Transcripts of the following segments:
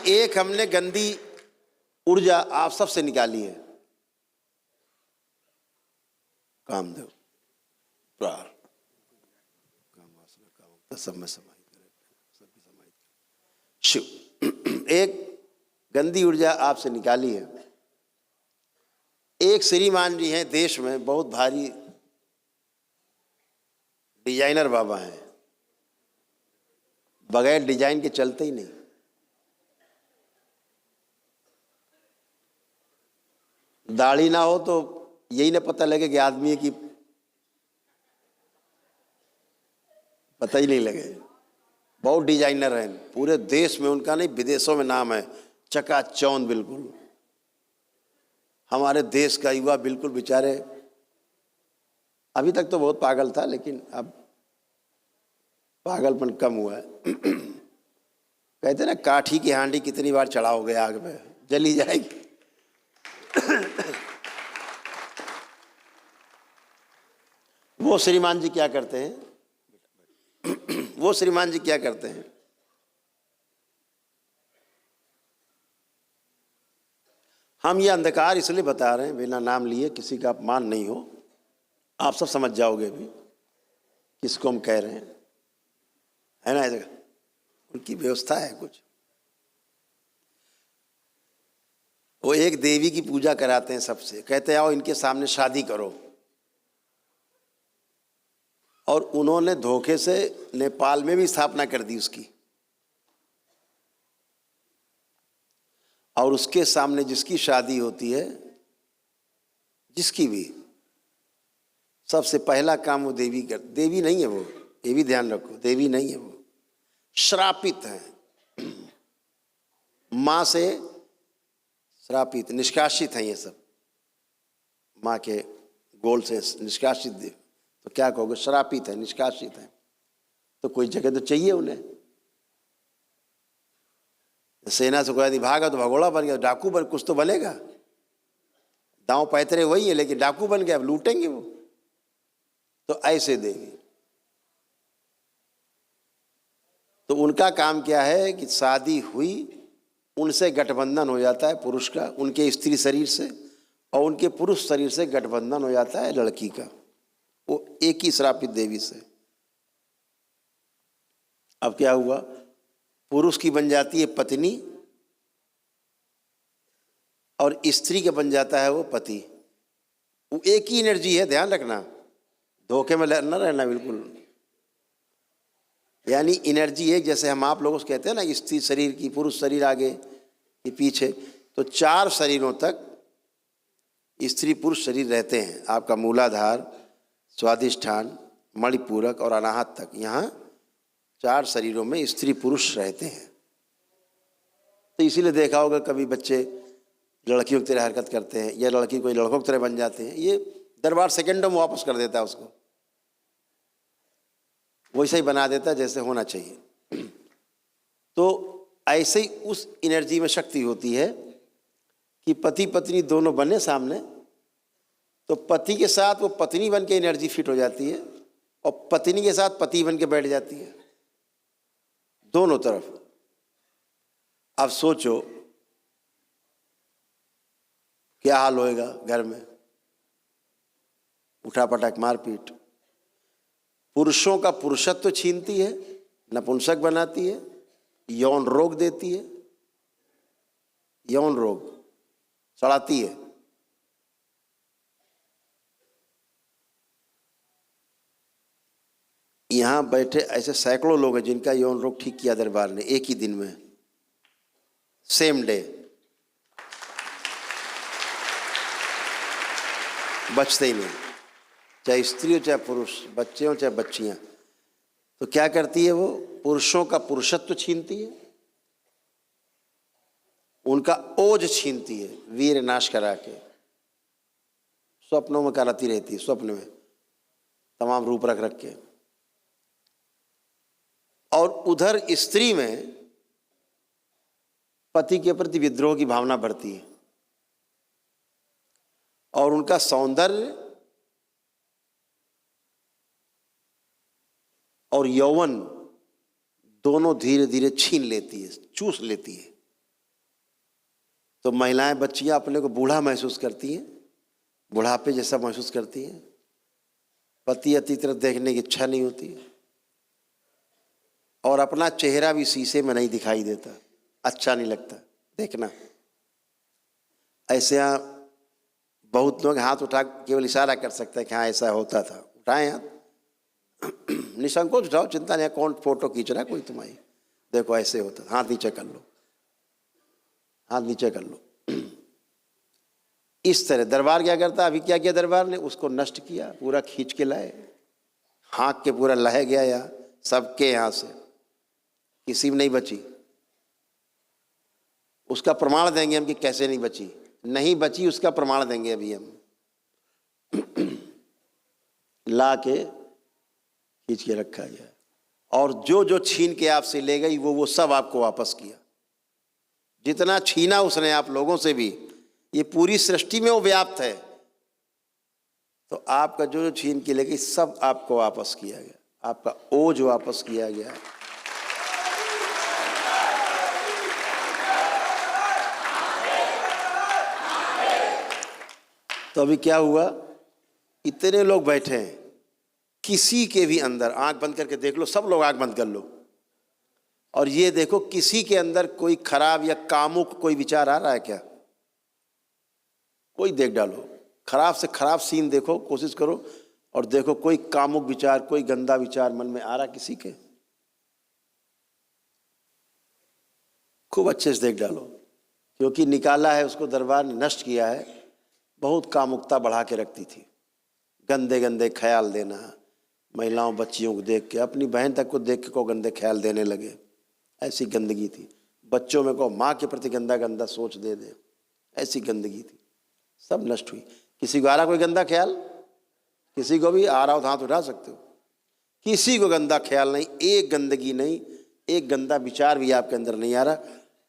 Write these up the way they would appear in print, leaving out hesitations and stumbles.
एक हमने गंदी ऊर्जा आप सबसे निकाली है। कामदेव प्रार काम वासना काम सब में समाहित करे, सबकी समाहित करे। शिव एक गंदी ऊर्जा आपसे निकाली है। एक श्रीमान जी हैं देश में, बहुत भारी डिजाइनर बाबा हैं, बगैर डिजाइन के चलते ही नहीं। दाढ़ी ना हो तो यही ना पता लगे कि आदमी है कि पता ही नहीं लगे। बहुत डिजाइनर हैं, पूरे देश में उनका नहीं विदेशों में नाम है, चकाचौंध बिल्कुल। हमारे देश का युवा बिल्कुल बेचारे, अभी तक तो बहुत पागल था लेकिन अब पागलपन कम हुआ है। कहते ना काठी की हांडी कितनी बार चढ़ाओगे आग में, जली जाएगी। वो श्रीमान जी क्या करते हैं, वो श्रीमान जी क्या करते हैं, हम ये अंधकार इसलिए बता रहे हैं बिना नाम लिए, किसी का अपमान नहीं हो, आप सब समझ जाओगे भी किसको हम कह रहे हैं, है ना। जगह उनकी व्यवस्था है कुछ। वो एक देवी की पूजा कराते हैं सबसे, कहते हैं आओ इनके सामने शादी करो। और उन्होंने धोखे से नेपाल में भी स्थापना कर दी उसकी, और उसके सामने जिसकी शादी होती है, जिसकी भी, सबसे पहला काम वो देवी कर, देवी नहीं है वो, ये भी ध्यान रखो, देवी नहीं है वो, श्रापित है, माँ से श्रापित, निष्कासित हैं ये सब, माँ के गोल से निष्कासित देव। तो क्या कहोगे, श्रापित है, निष्कासित है, तो कोई जगह तो चाहिए उन्हें। सेना से कोई आदमी भागा तो भगोड़ा बन गया, डाकू बन, कुछ तो बनेगा। दांव पैतरे वही है लेकिन डाकू बन गया, अब लूटेंगे वो। तो ऐसे देवी, तो उनका काम क्या है कि शादी हुई, उनसे गठबंधन हो जाता है पुरुष का, उनके स्त्री शरीर से, और उनके पुरुष शरीर से गठबंधन हो जाता है लड़की का, वो एक ही श्रापित देवी से। अब क्या हुआ, पुरुष की बन जाती है पत्नी और स्त्री का बन जाता है वो पति। वो एक ही एनर्जी है, ध्यान रखना, धोखे में न रहना बिल्कुल। यानी एनर्जी एक, जैसे हम आप लोगों से कहते हैं ना स्त्री शरीर की, पुरुष शरीर आगे कि पीछे, तो 4 शरीरों तक स्त्री पुरुष शरीर रहते हैं। आपका मूलाधार, स्वाधिष्ठान, मणिपूरक और अनाहत तक, यहाँ 4 शरीरों में स्त्री पुरुष रहते हैं। तो इसीलिए देखा होगा कभी बच्चे लड़कियों की तरह हरकत करते हैं या लड़की कोई लड़कों की तरह बन जाते हैं, ये दरबार सेकेंडों में वापस कर देता है उसको, वैसा ही बना देता है जैसे होना चाहिए। तो ऐसे ही उस एनर्जी में शक्ति होती है कि पति पत्नी दोनों बने सामने, तो पति के साथ वो पत्नी बन के एनर्जी फिट हो जाती है और पत्नी के साथ पति बन के बैठ जाती है, दोनों तरफ। अब सोचो क्या हाल होएगा घर में, उठापटक मारपीट। पुरुषों का पुरुषत्व छीनती है, नपुंसक बनाती है, यौन रोग देती है, यौन रोग सड़ाती है। यहां बैठे ऐसे सैकड़ों लोग हैं जिनका यौन रोग ठीक किया दरबार ने एक ही दिन में, सेम डे, बचते ही नहीं, चाहे स्त्री हो चाहे पुरुष, बच्चे हो चाहे बच्चियां। तो क्या करती है वो, पुरुषों का पुरुषत्व छीनती है, उनका ओज छीनती है, वीर नाश करा के स्वप्नों में कराती रहती है, स्वप्न में तमाम रूप रख रख के। और उधर स्त्री में पति के प्रति विद्रोह की भावना बढ़ती है और उनका सौंदर्य और यौवन दोनों धीरे धीरे छीन लेती है, चूस लेती है। तो महिलाएं बच्चियां अपने को बूढ़ा महसूस करती हैं, बुढ़ापे जैसा महसूस करती हैं, पति अति तरफ देखने की इच्छा नहीं होती, और अपना चेहरा भी शीशे में नहीं दिखाई देता, अच्छा नहीं लगता देखना। ऐसे यहाँ बहुत लोग हाथ उठा केवल इशारा कर सकते हैं कि हाँ ऐसा होता था, उठाएं हाथ, निसंकोच उठाओ, चिंता नहीं, कौन फोटो खींच रहा है कोई तुम्हारी, देखो ऐसे होता था, हाथ नीचे कर लो, हाथ नीचे कर लो। इस तरह दरबार क्या करता, अभी क्या किया दरबार ने, उसको नष्ट किया, पूरा खींच के लाए, हाँक के पूरा लह गया यहाँ सबके यहाँ से, किसी में नहीं बची। उसका प्रमाण देंगे हम कि कैसे नहीं बची, नहीं बची उसका प्रमाण देंगे अभी हम। ला के खींच के रखा गया, और जो जो छीन के आपसे ले गई वो सब आपको वापस किया। जितना छीना उसने आप लोगों से भी, ये पूरी सृष्टि में वो व्याप्त है, तो आपका जो जो छीन के ले गई सब आपको वापस किया गया, आपका ओज वापस किया गया। तो अभी क्या हुआ, इतने लोग बैठे हैं, किसी के भी अंदर, आंख बंद करके देख लो, सब लोग आंख बंद कर लो, और ये देखो किसी के अंदर कोई खराब या कामुक कोई विचार आ रहा है क्या? कोई देख डालो, खराब से खराब सीन देखो, कोशिश करो, और देखो कोई कामुक विचार, कोई गंदा विचार मन में आ रहा किसी के? खूब अच्छे से देख डालो, क्योंकि निकाला है उसको दरबार ने, नष्ट किया है। बहुत कामुकता बढ़ा के रखती थी, गंदे गंदे ख्याल देना, महिलाओं बच्चियों को देख के, अपनी बहन तक को देख के को गंदे ख्याल देने लगे, ऐसी गंदगी थी। बच्चों में को माँ के प्रति गंदा गंदा सोच दे, ऐसी गंदगी थी, सब नष्ट हुई। किसी को आ रहा कोई गंदा ख्याल? किसी को भी आ रहा हो तो हाथ उठा सकते हो। किसी को गंदा ख्याल नहीं, एक गंदगी नहीं, एक गंदा विचार भी आपके अंदर नहीं आ रहा,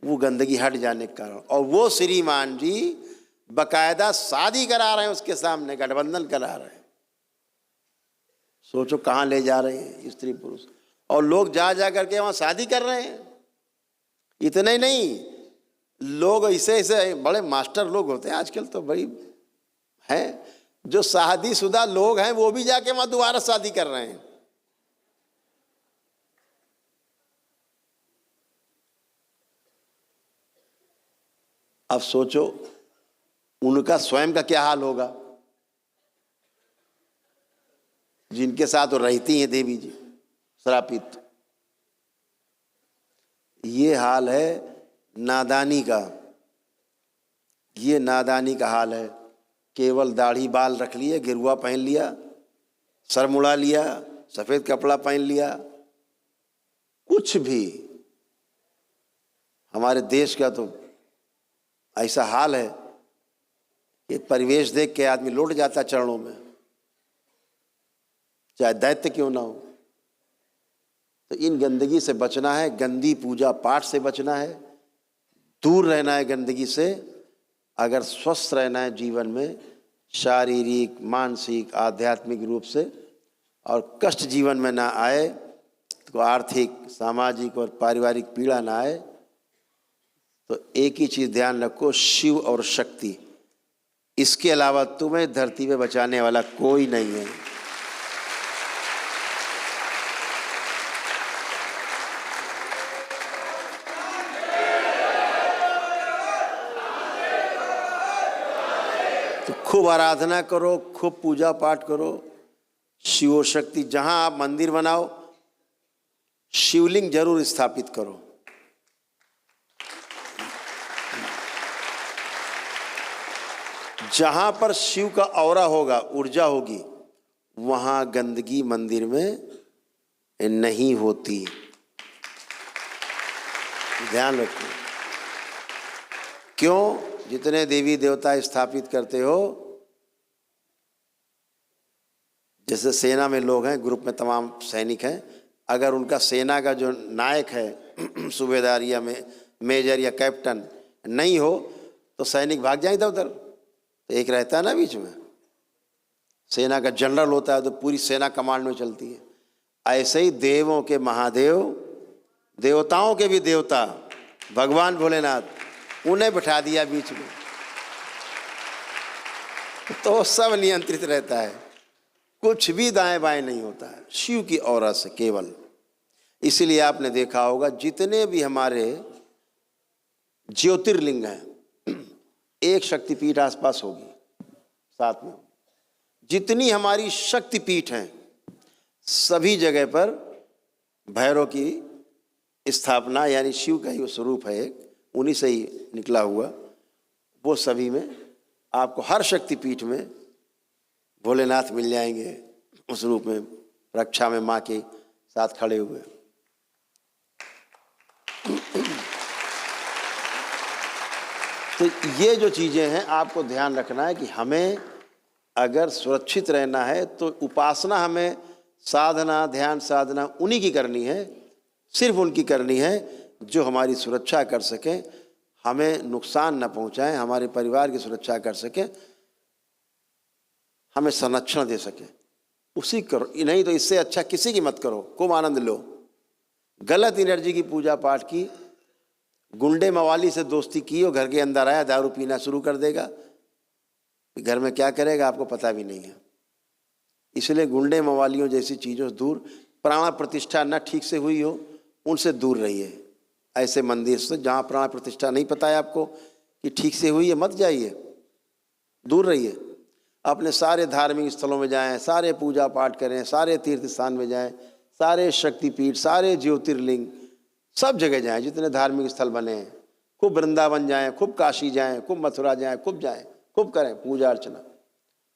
वो गंदगी हट जाने के कारण। और वो श्रीमान जी बकायदा शादी करा रहे हैं उसके सामने, गठबंधन करा रहे हैं। सोचो कहाँ ले जा रहे हैं स्त्री पुरुष, और लोग जा जा करके वहाँ शादी कर रहे हैं। इतना ही नहीं, लोग ऐसे ऐसे बड़े मास्टर लोग होते हैं आजकल तो, बड़ी हैं, जो शादीशुदा लोग हैं वो भी जाके वहाँ दोबारा शादी कर रहे हैं। अब सोचो उनका स्वयं का क्या हाल होगा, जिनके साथ वो रहती हैं देवी जी श्रापित। ये हाल है नादानी का, ये नादानी का हाल है। केवल दाढ़ी बाल रख लिए, गिरुआ पहन लिया, सर मुड़ा लिया, सफेद कपड़ा पहन लिया, कुछ भी। हमारे देश का तो ऐसा हाल है कि परिवेश देख के आदमी लौट जाता चरणों में, चाहे दैत्य क्यों ना हो। तो इन गंदगी से बचना है, गंदी पूजा पाठ से बचना है, दूर रहना है गंदगी से। अगर स्वस्थ रहना है जीवन में, शारीरिक मानसिक आध्यात्मिक रूप से, और कष्ट जीवन में ना आए, तो आर्थिक सामाजिक और पारिवारिक पीड़ा ना आए, तो एक ही चीज़ ध्यान रखो, शिव और शक्ति, इसके अलावा तुम्हें धरती पे बचाने वाला कोई नहीं है। तो खूब आराधना करो, खूब पूजा पाठ करो, शिव शक्ति। जहां आप मंदिर बनाओ, शिवलिंग जरूर स्थापित करो। जहां पर शिव का औरा होगा, ऊर्जा होगी, वहां गंदगी मंदिर में नहीं होती। ध्यान रखो। क्यों? जितने देवी देवता स्थापित करते हो, जैसे सेना में लोग हैं, ग्रुप में तमाम सैनिक हैं, अगर उनका सेना का जो नायक है सूबेदार या मेजर या कैप्टन नहीं हो, तो सैनिक भाग जाए इधर उधर। तो एक रहता है ना बीच में, सेना का जनरल होता है, तो पूरी सेना कमांड में चलती है। ऐसे ही देवों के महादेव, देवताओं के भी देवता भगवान भोलेनाथ, उन्हें बिठा दिया बीच में, तो सब नियंत्रित रहता है, कुछ भी दाएं बाएं नहीं होता है शिव की औरा से केवल। इसीलिए आपने देखा होगा जितने भी हमारे ज्योतिर्लिंग हैं, एक शक्तिपीठ आसपास होगी, साथ में जितनी हमारी शक्तिपीठ हैं सभी जगह पर भैरव की स्थापना, यानी शिव का ही वो स्वरूप है, एक उन्हीं से ही निकला हुआ, वो सभी में आपको हर शक्तिपीठ में भोलेनाथ मिल जाएंगे उस रूप में, रक्षा में माँ के साथ खड़े हुए। तो ये जो चीज़ें हैं आपको ध्यान रखना है कि हमें अगर सुरक्षित रहना है तो उपासना हमें साधना, ध्यान साधना उन्हीं की करनी है, सिर्फ उनकी करनी है जो हमारी सुरक्षा कर सकें, हमें नुकसान न पहुंचाएं, हमारे परिवार की सुरक्षा कर सकें, हमें संरक्षण दे सकें, उसी करो। नहीं तो इससे अच्छा किसी की मत करो, खूब आनंद लो। गलत एनर्जी की पूजा पाठ की, गुंडे मवाली से दोस्ती की और घर के अंदर आया दारू पीना शुरू कर देगा, घर में क्या करेगा आपको पता भी नहीं है। इसलिए गुंडे मवालियों जैसी चीज़ों से दूर, प्राण प्रतिष्ठा न ठीक से हुई हो उनसे दूर रहिए। ऐसे मंदिर से जहाँ प्राण प्रतिष्ठा नहीं पता है आपको कि ठीक से हुई है, मत जाइए, दूर रहिए। अपने सारे धार्मिक स्थलों में जाएं, सारे पूजा पाठ करें, सारे तीर्थ स्थान में जाएं, सारे शक्तिपीठ, सारे ज्योतिर्लिंग, सब जगह जाएं जितने धार्मिक स्थल बने हैं। खूब वृंदावन जाएं, खूब काशी जाएं, खूब मथुरा जाएं, खूब जाएं, खूब करें पूजा अर्चना,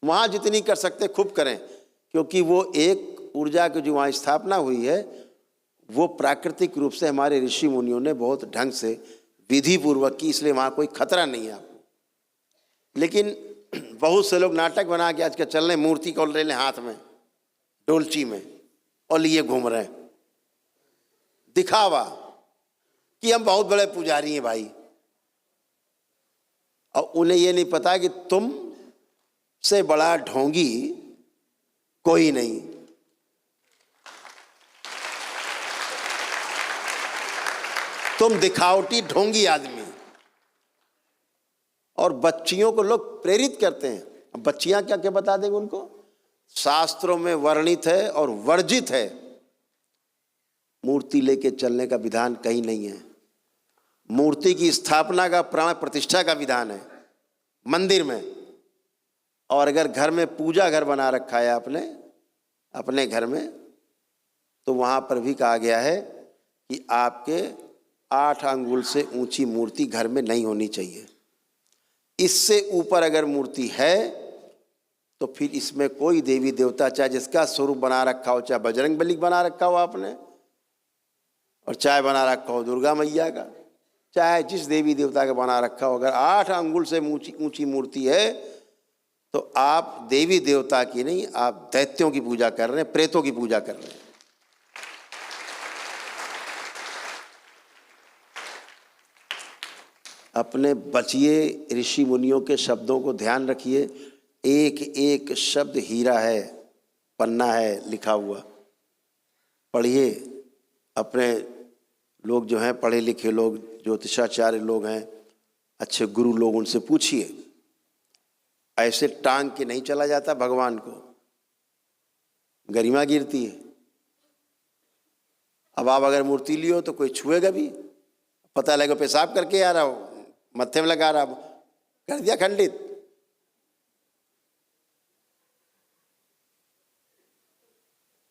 वहाँ जितनी कर सकते खूब करें, क्योंकि वो एक ऊर्जा की जो वहाँ स्थापना हुई है वो प्राकृतिक रूप से हमारे ऋषि मुनियों ने बहुत ढंग से विधि पूर्वक की, इसलिए वहाँ कोई खतरा नहीं है आपको। लेकिन बहुत से लोग नाटक बना के आज के चल रहे, मूर्ति को ले लें हाथ में डोलची में और लिए घूम रहे हैं, दिखावा कि हम बहुत बड़े पुजारी हैं भाई, और उन्हें ये नहीं पता कि तुम से बड़ा ढोंगी कोई नहीं। तुम दिखावटी ढोंगी आदमी। और बच्चियों को लोग प्रेरित करते हैं, अब बच्चियां क्या क्या बता देंगे उनको, शास्त्रों में वर्णित है और वर्जित है, मूर्ति लेके चलने का विधान कहीं नहीं है। मूर्ति की स्थापना का, प्राण प्रतिष्ठा का विधान है मंदिर में। और अगर घर में पूजा घर बना रखा है आपने अपने घर में, तो वहाँ पर भी कहा गया है कि आपके 8 अंगुल से ऊंची मूर्ति घर में नहीं होनी चाहिए। इससे ऊपर अगर मूर्ति है तो फिर इसमें कोई देवी देवता, चाहे जिसका स्वरूप बना रखा हो, चाहे बजरंगबली बना रखा हो आपने, और चाहे बना रखा हो दुर्गा मैया का, चाहे जिस देवी देवता का बना रखा हो, अगर 8 अंगुल से ऊंची मूर्ति है तो आप देवी देवता की नहीं, आप दैत्यों की पूजा कर रहे हैं, प्रेतों की पूजा कर रहे हैं। अपने बचिए ऋषि मुनियों के शब्दों को ध्यान रखिए, एक एक शब्द हीरा है, पन्ना है लिखा हुआ। पढ़िए, अपने लोग जो हैं पढ़े लिखे लोग, ज्योतिषाचार्य लोग हैं, अच्छे गुरु लोग, उनसे पूछिए। ऐसे टांग के नहीं चला जाता भगवान को, गरिमा गिरती है। अब आप अगर मूर्ति लियो तो कोई छुएगा भी, पता लगे पेशाब करके आ रहा हो, मत्थे में लगा रहा, कर दिया खंडित।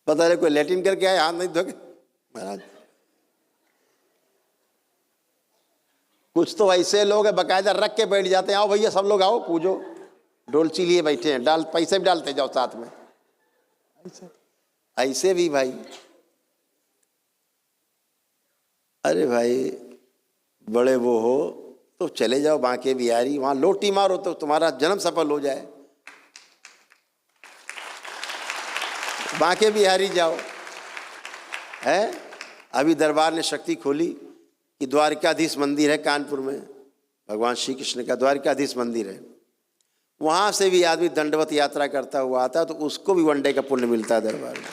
पता लगे कोई लैट्रिन करके आए, हाथ नहीं धोके महाराज। कुछ तो ऐसे लोग हैं बकायदा रख के बैठ जाते हैं, आओ भैया सब लोग आओ पूजो, डोलची लिए बैठे हैं, डाल पैसे भी डालते जाओ साथ में। ऐसे भी भाई, अरे भाई बड़े वो हो तो चले जाओ बांके बिहारी, वहां लोटी मारो तो तुम्हारा जन्म सफल हो जाए। बांके बिहारी जाओ है। अभी दरबार ने शक्ति खोली कि द्वारिकाधीश मंदिर है कानपुर में, भगवान श्री कृष्ण का द्वारिकाधीश मंदिर है, वहां से भी आदमी दंडवत यात्रा करता हुआ आता है तो उसको भी 1 डे का पुण्य मिलता है दरबार में।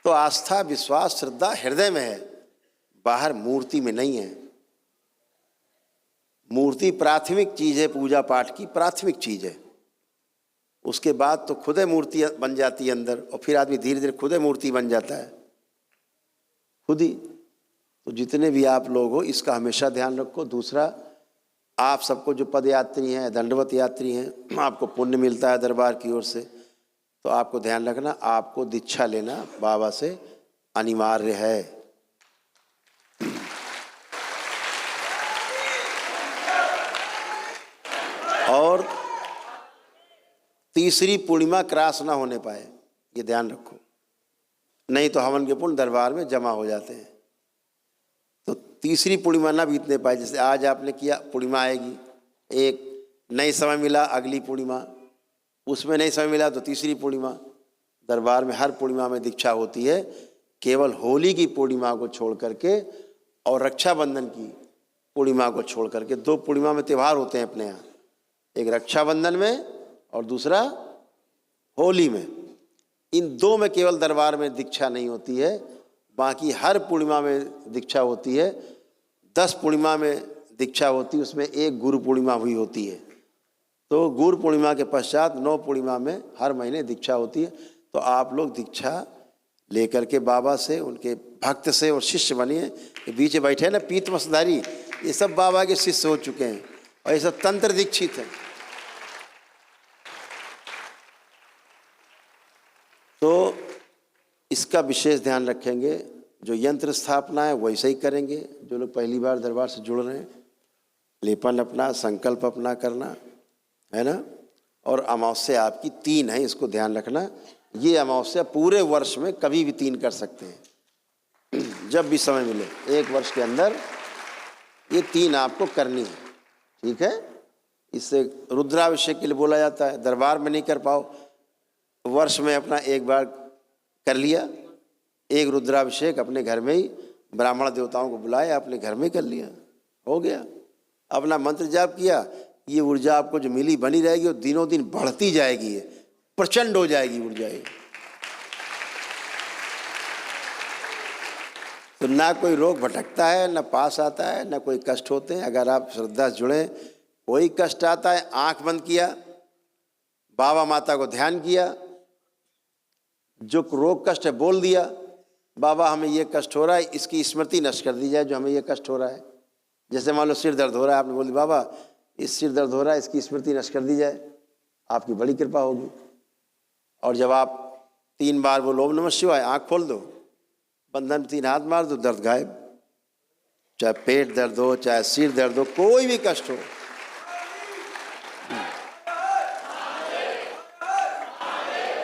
तो आस्था विश्वास श्रद्धा हृदय में है, बाहर मूर्ति में नहीं है। मूर्ति प्राथमिक चीज़ है, पूजा पाठ की प्राथमिक चीज़ है। उसके बाद तो खुद मूर्ति बन जाती है अंदर, और फिर आदमी धीरे धीरे खुद मूर्ति बन जाता है, खुद ही। तो जितने भी आप लोग हो, इसका हमेशा ध्यान रखो। दूसरा, आप सबको जो पद यात्री हैं, दंडवत यात्री हैं, आपको पुण्य मिलता है दरबार की ओर से, तो आपको ध्यान रखना, आपको दीक्षा लेना बाबा से अनिवार्य है। और तीसरी पूर्णिमा क्रॉस ना होने पाए, ये ध्यान रखो, नहीं तो हवन के पुण्य दरबार में जमा हो जाते हैं। तो तीसरी पूर्णिमा ना बीतने पाए। जैसे आज आपने किया, पूर्णिमा आएगी, एक नई समय मिला, अगली पूर्णिमा, उसमें नहीं समय मिला तो तीसरी पूर्णिमा। दरबार में हर पूर्णिमा में दीक्षा होती है, केवल होली की पूर्णिमा को छोड़ करके और रक्षाबंधन की पूर्णिमा को छोड़ करके। 2 पूर्णिमा में त्यौहार होते हैं अपने यहाँ, एक रक्षाबंधन में और दूसरा होली में। इन 2 में केवल दरबार में दीक्षा नहीं होती है, बाकी हर पूर्णिमा में दीक्षा होती है। 10 पूर्णिमा में दीक्षा होती है, उसमें एक गुरु पूर्णिमा हुई होती है। तो गुरु पूर्णिमा के पश्चात 9 पूर्णिमा में हर महीने दीक्षा होती है। तो आप लोग दीक्षा लेकर के बाबा से, उनके भक्त से और शिष्य बनिए। बीच में बैठे ना पीत वस्त्रधारी, ये सब बाबा के शिष्य हो चुके हैं और ये सब तंत्र दीक्षित हैं। तो इसका विशेष ध्यान रखेंगे। जो यंत्र स्थापना है वैसे ही करेंगे। जो लोग पहली बार दरबार से जुड़ रहे हैं, लेपन अपना, संकल्प अपना करना है ना। और अमावस्या आपकी 3 है, इसको ध्यान रखना। ये अमावस्या पूरे वर्ष में कभी भी 3 कर सकते हैं, जब भी समय मिले, 1 वर्ष के अंदर ये 3 आपको करनी है, ठीक है। इससे रुद्राभिषेक के लिए बोला जाता है। दरबार में नहीं कर पाओ, वर्ष में अपना 1 बार कर लिया, एक रुद्राभिषेक अपने घर में ही, ब्राह्मण देवताओं को बुलाया, अपने घर में ही कर लिया, हो गया। अपना मंत्र जाप किया, ये ऊर्जा आपको जो मिली बनी रहेगी और दिनों दिन बढ़ती जाएगी, ये प्रचंड हो जाएगी ऊर्जा ये। तो ना कोई रोग भटकता है, ना पास आता है, ना कोई कष्ट होते हैं। अगर आप श्रद्धा से जुड़े, कोई कष्ट आता है, आंख बंद किया, बाबा माता को ध्यान किया, जो रोग कष्ट है बोल दिया, बाबा हमें ये कष्ट हो रहा है, इसकी स्मृति नष्ट कर दी जाए जो हमें ये कष्ट हो रहा है। जैसे मान लो सिर दर्द हो रहा है, आपने बोल दिया बाबा इस सिर दर्द हो रहा है, इसकी स्मृति नष्ट कर दी जाए, आपकी बड़ी कृपा होगी। और जब आप 3 बार बोलो ओम नमः शिवाय, आँख खोल दो, बंधन 3 हाथ मार दो, दर्द गायब। चाहे पेट दर्द हो, चाहे सिर दर्द हो, कोई भी कष्ट हो।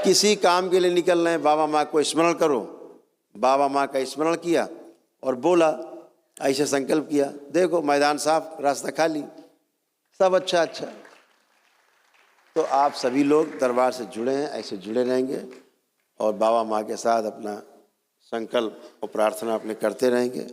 किसी काम के लिए निकल रहे हैं, बाबा माँ को स्मरण करो, बाबा माँ का स्मरण किया और बोला, ऐसे संकल्प किया, देखो मैदान साफ, रास्ता खाली, सब अच्छा अच्छा। तो आप सभी लोग दरबार से जुड़े हैं, ऐसे जुड़े रहेंगे और बाबा माँ के साथ अपना संकल्प और प्रार्थना अपने करते रहेंगे।